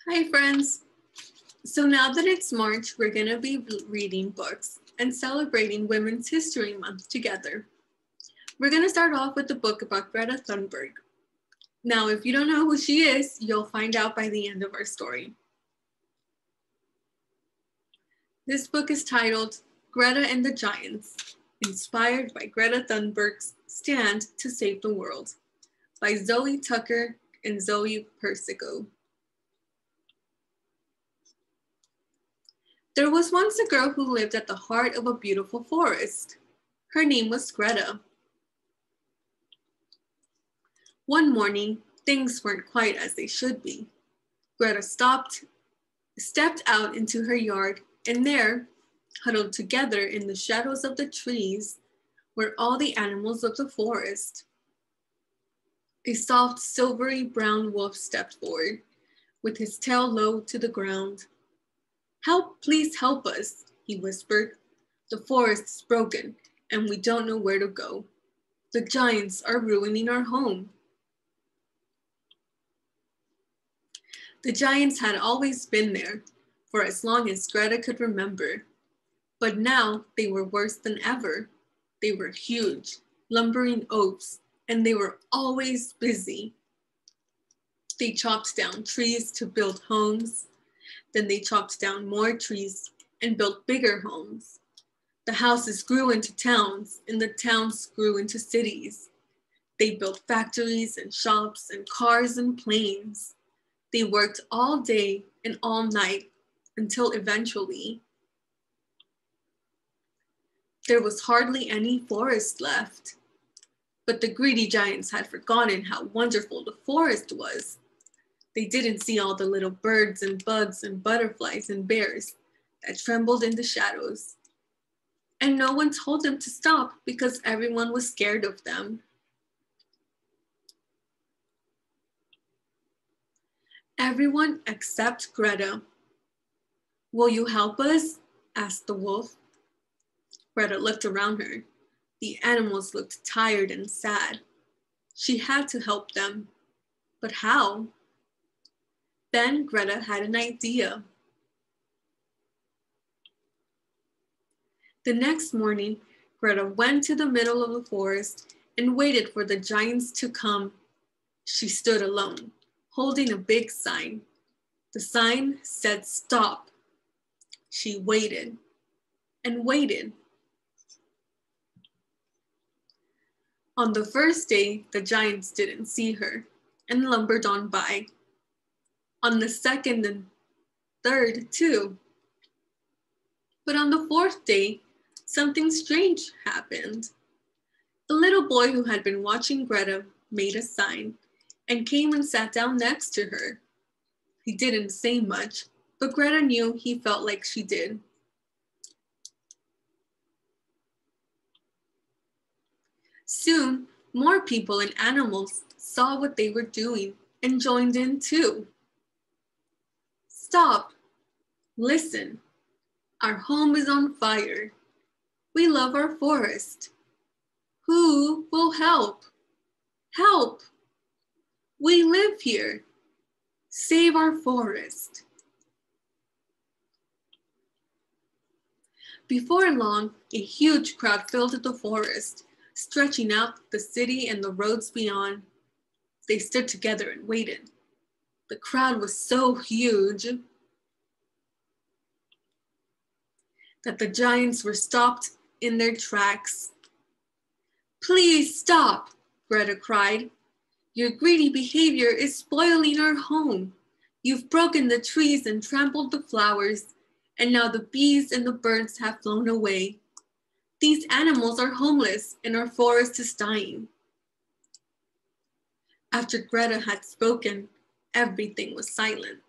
Hi friends! So now that it's March, we're going to be reading books and celebrating Women's History Month together. We're going to start off with a book about Greta Thunberg. Now, if you don't know who she is, you'll find out by the end of our story. This book is titled Greta and the Giants, inspired by Greta Thunberg's Stand to Save the World by Zoe Tucker and Zoe Persico. There was once a girl who lived at the heart of a beautiful forest. Her name was Greta. One morning, things weren't quite as they should be. Greta stepped out into her yard, and there, huddled together in the shadows of the trees, were all the animals of the forest. A soft, silvery brown wolf stepped forward, with his tail low to the ground. "Help, please help us," he whispered. "The forest is broken, and we don't know where to go. The giants are ruining our home." The giants had always been there, for as long as Greta could remember. But now they were worse than ever. They were huge, lumbering oaks, and they were always busy. They chopped down trees to build homes. Then they chopped down more trees and built bigger homes. The houses grew into towns, and the towns grew into cities. They built factories and shops and cars and planes. They worked all day and all night until eventually there was hardly any forest left. But the greedy giants had forgotten how wonderful the forest was. They didn't see all the little birds and bugs and butterflies and bears that trembled in the shadows. And no one told them to stop because everyone was scared of them. Everyone except Greta. "Will you help us?" asked the wolf. Greta looked around her. The animals looked tired and sad. She had to help them. But how? Then Greta had an idea. The next morning, Greta went to the middle of the forest and waited for the giants to come. She stood alone, holding a big sign. The sign said stop. She waited and waited. On the first day, the giants didn't see her and lumbered on by. On the second and third, too. But on the fourth day, something strange happened. The little boy who had been watching Greta made a sign and came and sat down next to her. He didn't say much, but Greta knew he felt like she did. Soon, more people and animals saw what they were doing and joined in too. "Stop! Listen! Our home is on fire. We love our forest. Who will help? Help! We live here. Save our forest." Before long, a huge crowd filled the forest, stretching out the city and the roads beyond. They stood together and waited. The crowd was so huge that the giants were stopped in their tracks. "Please stop," Greta cried. "Your greedy behavior is spoiling our home. You've broken the trees and trampled the flowers, and now the bees and the birds have flown away. These animals are homeless and our forest is dying." After Greta had spoken, everything was silent.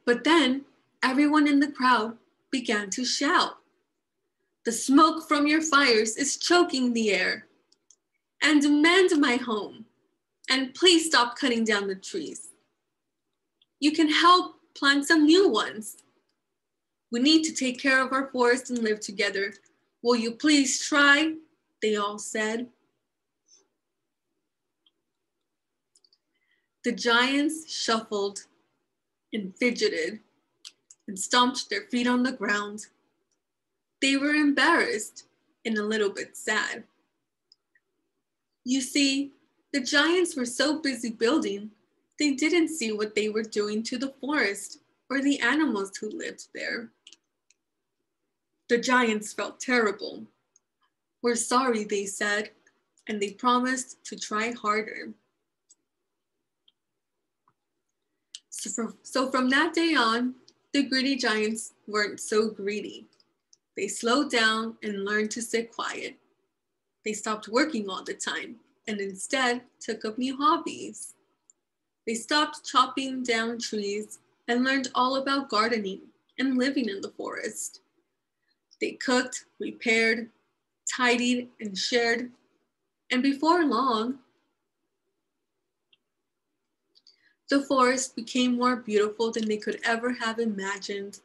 But then everyone in the crowd began to shout, "The smoke from your fires is choking the air. And mend my home. And please stop cutting down the trees. You can help plant some new ones. We need to take care of our forest and live together. Will you please try?" they all said. The giants shuffled and fidgeted and stomped their feet on the ground. They were embarrassed and a little bit sad. You see, the giants were so busy building, they didn't see what they were doing to the forest or the animals who lived there. The giants felt terrible. "We're sorry," they said, and they promised to try harder. So from that day on, the greedy giants weren't so greedy. They slowed down and learned to sit quiet. They stopped working all the time and instead took up new hobbies. They stopped chopping down trees and learned all about gardening and living in the forest. They cooked, repaired, tidied, and shared. And before long, the forest became more beautiful than they could ever have imagined.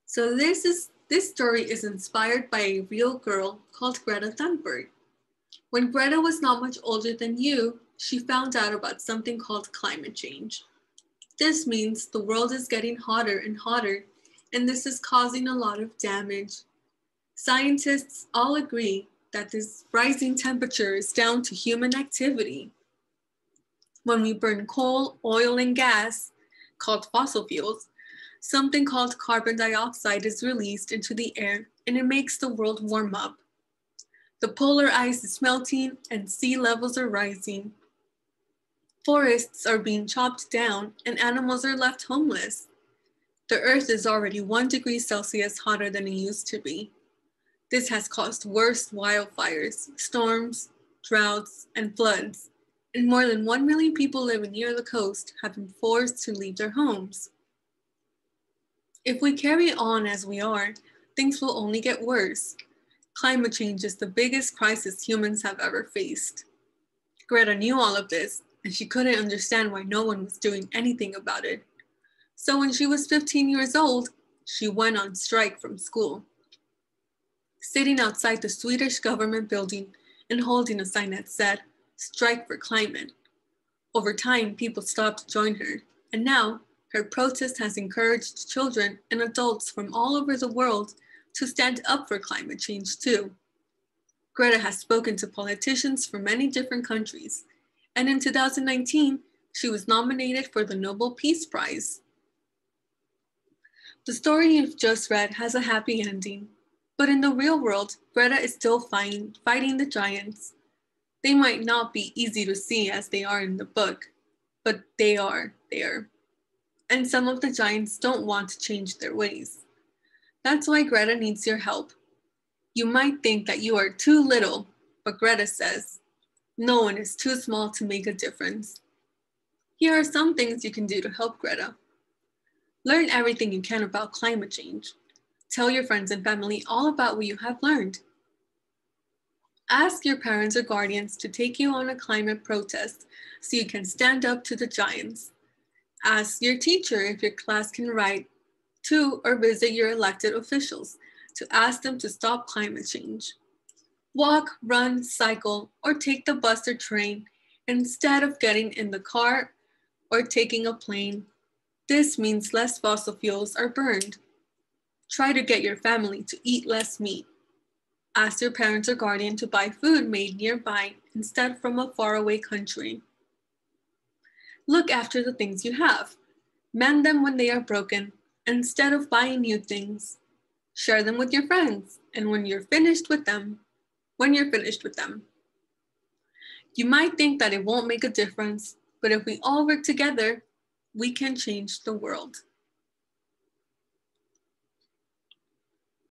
So this story is inspired by a real girl called Greta Thunberg. When Greta was not much older than you, she found out about something called climate change. This means the world is getting hotter and hotter, and this is causing a lot of damage. Scientists all agree that this rising temperature is down to human activity. When we burn coal, oil, and gas, called fossil fuels, something called carbon dioxide is released into the air, and it makes the world warm up. The polar ice is melting and sea levels are rising. Forests are being chopped down and animals are left homeless. The earth is already 1 degree Celsius hotter than it used to be. This has caused worse wildfires, storms, droughts, and floods, and more than 1 million people living near the coast have been forced to leave their homes. If we carry on as we are, things will only get worse. Climate change is the biggest crisis humans have ever faced. Greta knew all of this, and she couldn't understand why no one was doing anything about it. So when she was 15 years old, she went on strike from school. Sitting outside the Swedish government building and holding a sign that said, "Strike for Climate." Over time, people stopped to join her, and now her protest has encouraged children and adults from all over the world to stand up for climate change too. Greta has spoken to politicians from many different countries, and in 2019, she was nominated for the Nobel Peace Prize. The story you've just read has a happy ending, but in the real world, Greta is still fighting the giants. They might not be easy to see as they are in the book, but they are there. And some of the giants don't want to change their ways. That's why Greta needs your help. You might think that you are too little, but Greta says, no one is too small to make a difference. Here are some things you can do to help Greta. Learn everything you can about climate change. Tell your friends and family all about what you have learned. Ask your parents or guardians to take you on a climate protest so you can stand up to the giants. Ask your teacher if your class can write to or visit your elected officials to ask them to stop climate change. Walk, run, cycle, or take the bus or train instead of getting in the car or taking a plane. This means less fossil fuels are burned. Try to get your family to eat less meat. Ask your parents or guardian to buy food made nearby instead from a faraway country. Look after the things you have. Mend them when they are broken instead of buying new things. Share them with your friends and when you're finished with them. You might think that it won't make a difference, but if we all work together, we can change the world.